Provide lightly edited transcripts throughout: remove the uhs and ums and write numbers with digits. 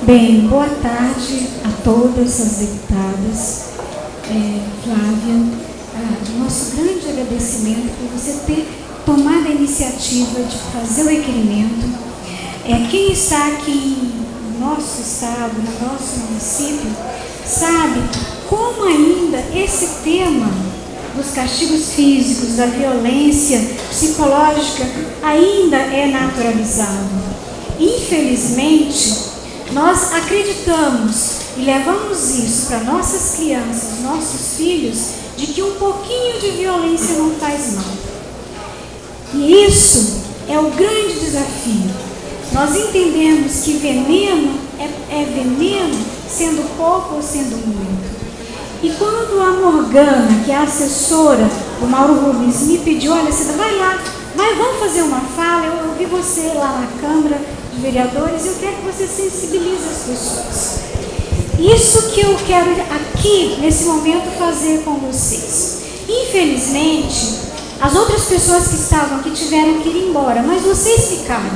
Bem, boa tarde a todas as deputadas. Flávia, nosso grande agradecimento por você ter tomado a iniciativa de fazer o requerimento. Quem está aqui no nosso estado, no nosso município, sabe como ainda esse tema dos castigos físicos, da violência psicológica ainda é naturalizado. Infelizmente, nós acreditamos e levamos isso para nossas crianças, nossos filhos, de que um pouquinho de violência não faz mal. E isso é o grande desafio. Nós entendemos que veneno é veneno, sendo pouco ou sendo muito. E quando a Morgana, que é a assessora do Mauro Rubens, me pediu, olha, Cida, vai lá, vamos fazer uma fala, eu ouvi você lá na Câmara de Vereadores, eu quero que você sensibilize as pessoas. Isso que eu quero aqui, nesse momento, fazer com vocês. Infelizmente, as outras pessoas que estavam aqui tiveram que ir embora, mas vocês ficaram.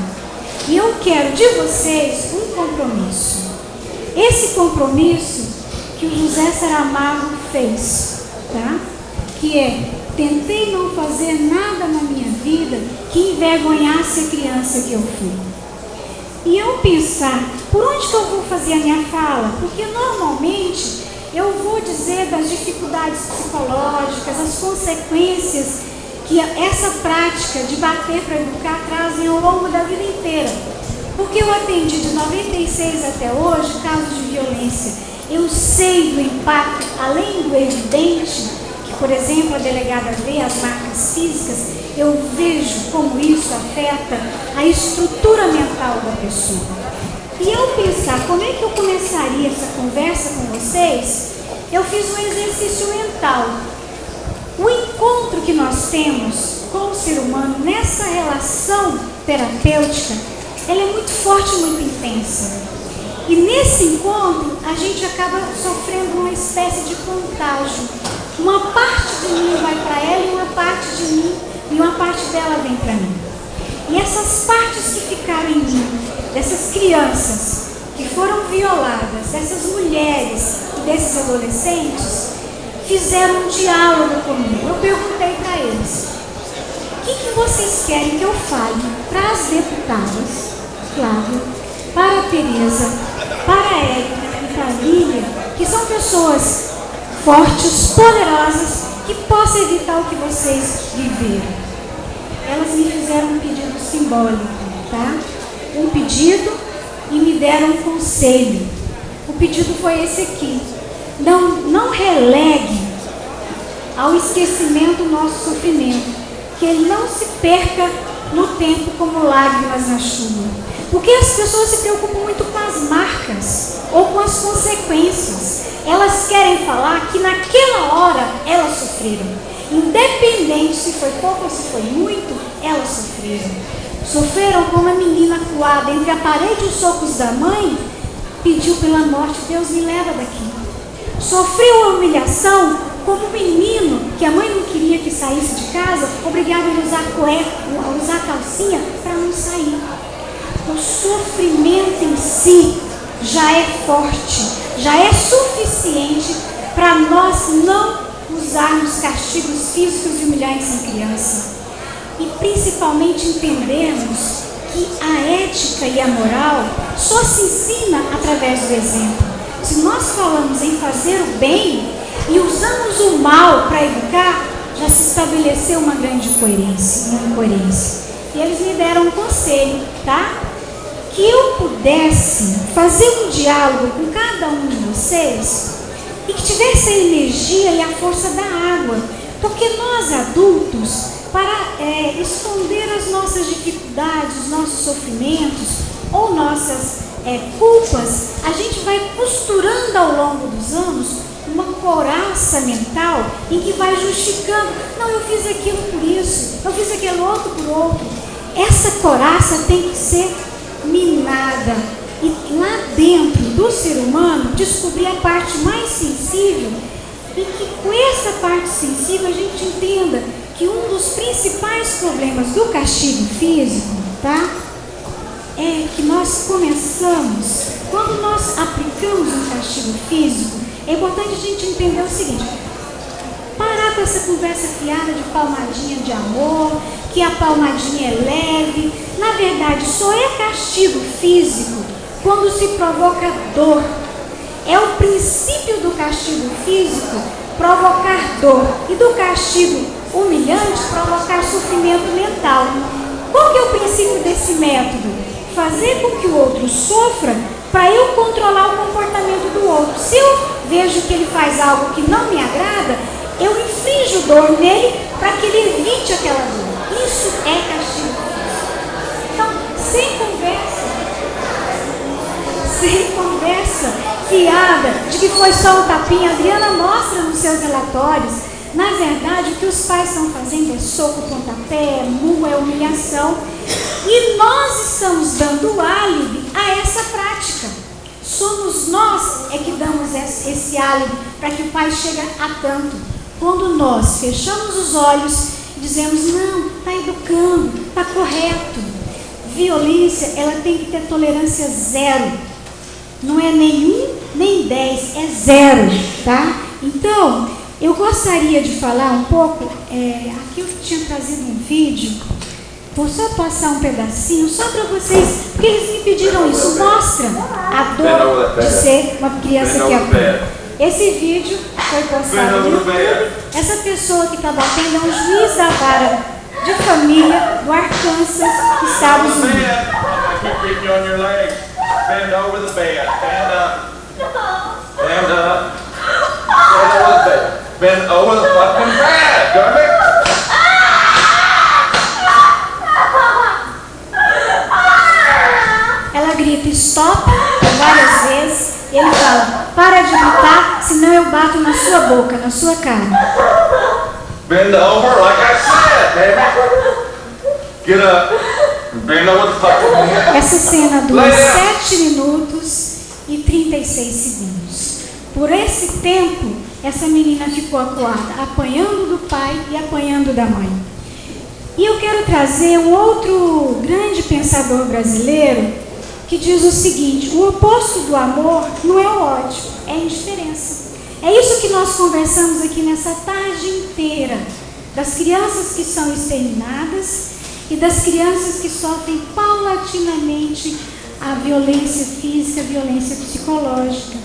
E eu quero de vocês um compromisso. Esse compromisso que o José Saramago fez, tá? Que é, tentei não fazer nada na minha vida que envergonhasse a criança que eu fui. E eu pensar, por onde que eu vou fazer a minha fala? Porque normalmente eu vou dizer das dificuldades psicológicas, as consequências que essa prática de bater para educar trazem ao longo da vida inteira. Porque eu atendi de 96 até hoje casos de violência. Eu sei do impacto, além do evidente, que, por exemplo, a delegada vê as marcas físicas, eu vejo como isso afeta a estrutura mental da pessoa. E eu pensar, como é que eu começaria essa conversa com vocês? Eu fiz um exercício mental. O encontro que nós temos com o ser humano nessa relação terapêutica, ela é muito forte e muito intensa. E nesse encontro, a gente acaba sofrendo uma espécie de contágio. Uma parte de mim vai para ela e uma parte de mim, e uma parte dela vem para mim. E essas partes que ficaram em mim, dessas crianças que foram violadas, dessas mulheres e desses adolescentes, fizeram um diálogo comigo. Eu perguntei para eles, o que vocês querem que eu fale para as deputadas, Flávia, para a Tereza, para a Érica e para a Lília, que são pessoas fortes, poderosas, que possam evitar o que vocês viveram. Elas me fizeram um pedido simbólico, tá? Um pedido e me deram um conselho. O pedido foi esse aqui. Não relegue ao esquecimento o nosso sofrimento, que ele não se perca no tempo como lágrimas na chuva. Porque as pessoas se preocupam muito com as marcas ou com as consequências. Elas querem falar que naquela hora elas sofreram. Independente se foi pouco ou se foi muito, elas sofreram. Sofreram como a menina coada entre a parede e os socos da mãe, pediu pela morte, Deus me leva daqui. Sofreu a humilhação como o menino que a mãe não queria que saísse de casa, obrigado a usar cueca, a usar calcinha para não sair. O sofrimento em si já é forte, já é suficiente para nós não usarmos castigos físicos e humilhantes em criança. E principalmente entendermos que a ética e a moral só se ensina através do exemplo. Se nós falamos em fazer o bem e usamos o mal para educar, já se estabeleceu uma grande incoerência. E eles me deram um conselho, tá? Que eu pudesse fazer um diálogo com cada um de vocês e que tivesse a energia e a força da água. Porque nós adultos, para esconder as nossas dificuldades, os nossos sofrimentos ou nossas culpas, a gente vai costurando ao longo dos anos uma couraça mental em que vai justificando, não, eu fiz aquilo por isso, eu fiz aquilo outro por outro. Essa couraça tem que ser minada e lá dentro do ser humano descobrir a parte mais sensível e que com essa parte sensível a gente entenda que um dos principais problemas do castigo físico, tá? É que nós começamos Quando nós aplicamos um castigo físico, é importante a gente entender o seguinte: parar com essa conversa fiada de palmadinha de amor, que a palmadinha é leve. Na verdade, só é castigo físico quando se provoca dor. É o princípio do castigo físico provocar dor, e do castigo humilhante provocar sofrimento mental. Qual que é o princípio desse método? Fazer com que o outro sofra para eu controlar o comportamento do outro. Se eu vejo que ele faz algo que não me agrada, eu inflijo dor nele para que ele evite aquela dor. Isso é castigo físico. Então, sem conversa fiada de que foi só um tapinha. A Adriana mostra nos seus relatórios, na verdade, o que os pais estão fazendo é soco, pontapé, é murro, é humilhação. E nós estamos dando álibi a essa prática. Somos nós é que damos esse álibi para que o pai chegue a tanto. Quando nós fechamos os olhos e dizemos: não, está educando, está correto. Violência, ela tem que ter tolerância zero. Não é nem 1, nem 10, é 0, tá? Então, eu gostaria de falar um pouco, aqui eu tinha trazido um vídeo, vou só passar um pedacinho, só para vocês, porque eles me pediram isso. Mostra a dor de ser uma criança que apanha. Esse vídeo foi postado no YouTube. Essa pessoa que está batendo é um juiz da vara de família do Arkansas, Estados Unidos. Bend over the bed. Stand up. Stand up. Stand over the bed. Bend over the fucking bed, dummy. Ela grita stop várias vezes. E ele fala: para de gritar, senão eu bato na sua boca, na sua cara. Bend over like I said, baby. Get up. Bend over the fucking bed. Essa cena dura 7 minutos e 36 segundos. Por esse tempo, essa menina ficou acuada, apanhando do pai e apanhando da mãe. E eu quero trazer um outro grande pensador brasileiro que diz o seguinte: o oposto do amor não é o ódio, é a indiferença. É isso que nós conversamos aqui nessa tarde inteira, das crianças que são exterminadas e das crianças que sofrem paulatinamente a violência física, a violência psicológica.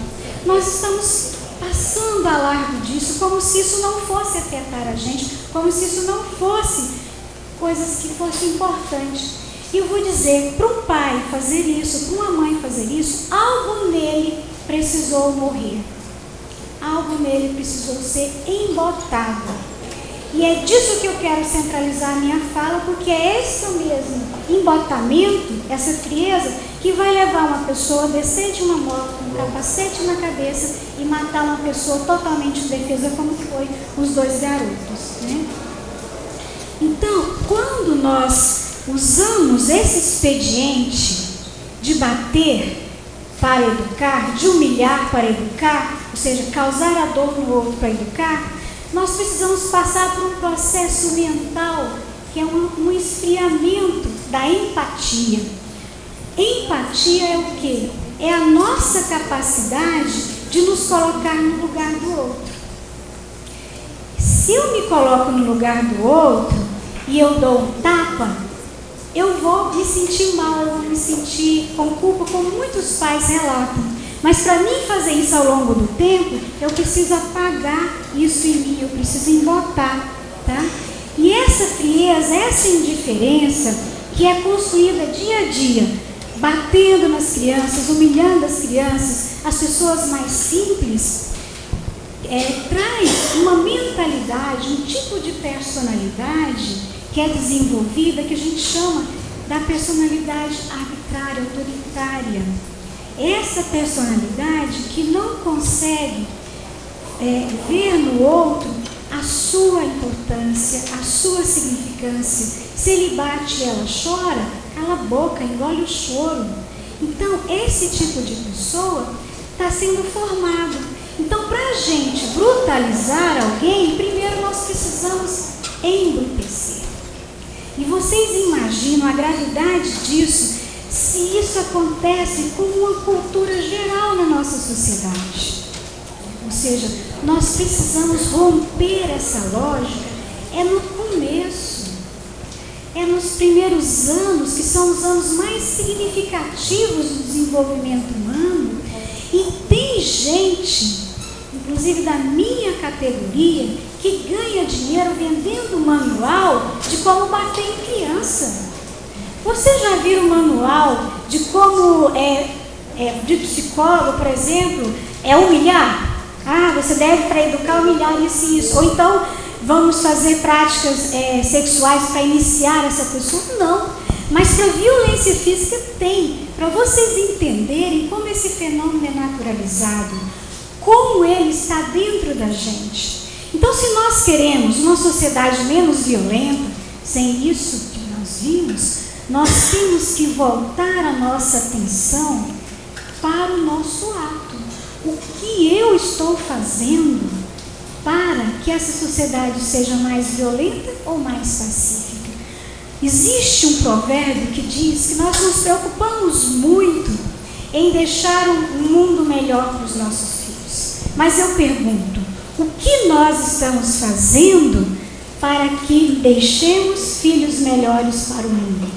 Nós estamos passando a largo disso, como se isso não fosse afetar a gente, como se isso não fosse coisas que fossem importantes. E eu vou dizer, para um pai fazer isso, para uma mãe fazer isso, algo nele precisou morrer. Algo nele precisou ser embotado. E é disso que eu quero centralizar a minha fala, porque é esse mesmo embotamento, essa frieza, que vai levar uma pessoa a descer de uma moto com um capacete na cabeça e matar uma pessoa totalmente indefesa, como foi os 2 garotos, né? Então, quando nós usamos esse expediente de bater para educar, de humilhar para educar, ou seja, causar a dor no outro para educar, nós precisamos passar por um processo mental que é um esfriamento da empatia. Empatia é o quê? É a nossa capacidade de nos colocar no lugar do outro. Se eu me coloco no lugar do outro e eu dou um tapa, eu vou me sentir mal, eu vou me sentir com culpa, como muitos pais relatam. Mas para mim fazer isso ao longo do tempo, eu preciso apagar isso em mim, eu preciso embotar, tá? E essa frieza, essa indiferença que é construída dia a dia, batendo nas crianças, humilhando as crianças, as pessoas mais simples, traz uma mentalidade, um tipo de personalidade que é desenvolvida, que a gente chama da personalidade arbitrária, autoritária. Essa personalidade que não consegue ver no outro a sua importância, a sua significância. Se ele bate e ela chora, cala a boca, engole o choro. Então, esse tipo de pessoa está sendo formado. Então, para a gente brutalizar alguém, primeiro nós precisamos embrutecer. E vocês imaginam a gravidade disso? se isso acontece como uma cultura geral na nossa sociedade. Ou seja, nós precisamos romper essa lógica, é no começo, é nos primeiros anos, que são os anos mais significativos do desenvolvimento humano, e tem gente, inclusive da minha categoria, que ganha dinheiro vendendo manual de como bater em criança. Você já viu o manual de como de psicólogo, por exemplo, humilhar? Você deve, para educar, humilhar isso e isso. Ou então, vamos fazer práticas sexuais para iniciar essa pessoa? Não. Mas para violência física tem. Para vocês entenderem como esse fenômeno é naturalizado, como ele está dentro da gente. Então, se nós queremos uma sociedade menos violenta, sem isso que nós vimos, nós temos que voltar a nossa atenção para o nosso ato. O que eu estou fazendo para que essa sociedade seja mais violenta ou mais pacífica? Existe um provérbio que diz que nós nos preocupamos muito em deixar um mundo melhor para os nossos filhos. Mas eu pergunto, o que nós estamos fazendo para que deixemos filhos melhores para o mundo?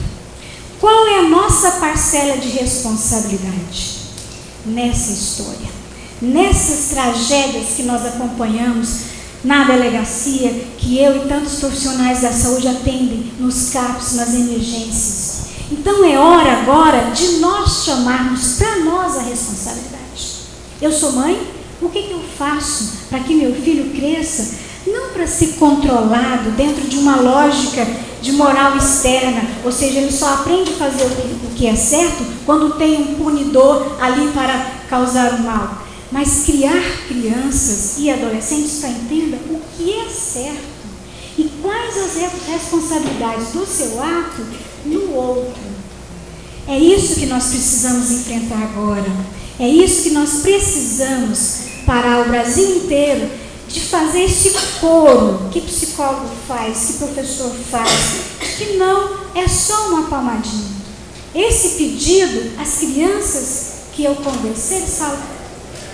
Qual é a nossa parcela de responsabilidade nessa história? Nessas tragédias que nós acompanhamos na delegacia, que eu e tantos profissionais da saúde atendem nos CAPs, nas emergências. Então é hora agora de nós chamarmos para nós a responsabilidade. Eu sou mãe, o que eu faço para que meu filho cresça? Não para ser controlado dentro de uma lógica de moral externa, ou seja, ele só aprende a fazer o que é certo quando tem um punidor ali para causar o mal. Mas criar crianças e adolescentes para entender o que é certo e quais as responsabilidades do seu ato no outro. É isso que nós precisamos enfrentar agora. É isso que nós precisamos parar o Brasil inteiro de fazer esse coro que psicólogo faz, que professor faz, que não é só uma palmadinha. Esse pedido, as crianças que eu conversei, eles falam,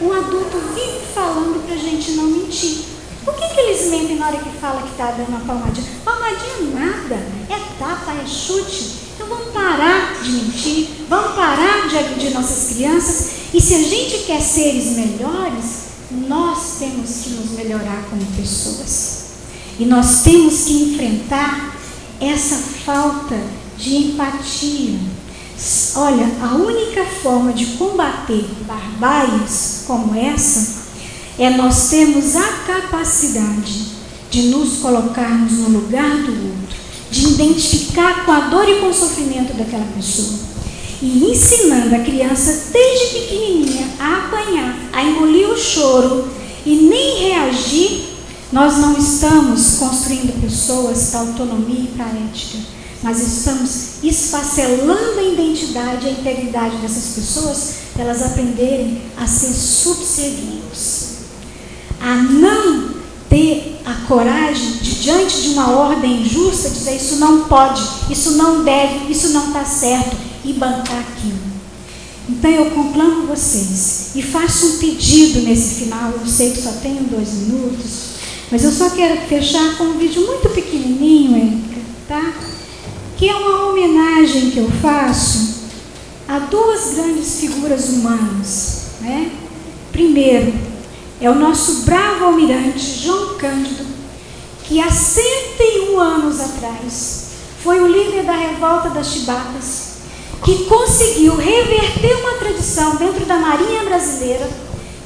o adulto vive falando para a gente não mentir. Por que eles mentem na hora que fala que está dando uma palmadinha? Palmadinha nada, é tapa, é chute. Então vamos parar de mentir, vamos parar de agredir nossas crianças. E se a gente quer seres melhores, nós temos que nos melhorar como pessoas. E nós temos que enfrentar essa falta de empatia. Olha, a única forma de combater barbáries como essa é nós termos a capacidade de nos colocarmos no lugar do outro, de identificar com a dor e com o sofrimento daquela pessoa e ensinando a criança desde pequenininha a apanhar, a engolir o choro e nem reagir. Nós não estamos construindo pessoas para autonomia e para ética, mas estamos esfacelando a identidade e a integridade dessas pessoas para elas aprenderem a ser subservientes, a não ter a coragem de, diante de uma ordem injusta, dizer isso não pode, isso não deve, isso não está certo e bancar aquilo. Então eu conclamo vocês e faço um pedido nesse final. Eu sei que só tenho 2 minutos, mas eu só quero fechar com um vídeo muito pequenininho, Érica, tá? Que é uma homenagem que eu faço a 2 grandes figuras humanas, né? Primeiro, é o nosso bravo almirante João Cândido, que há 101 anos atrás foi o líder da revolta das chibatas, que conseguiu reverter uma tradição dentro da Marinha Brasileira,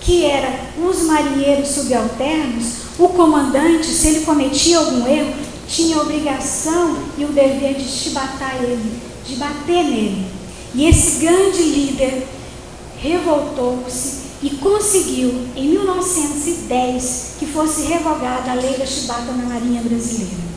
que era os marinheiros subalternos, o comandante, se ele cometia algum erro, tinha a obrigação e o dever de chibatar ele, de bater nele. E esse grande líder revoltou-se e conseguiu, em 1910, que fosse revogada a lei da chibata na Marinha Brasileira.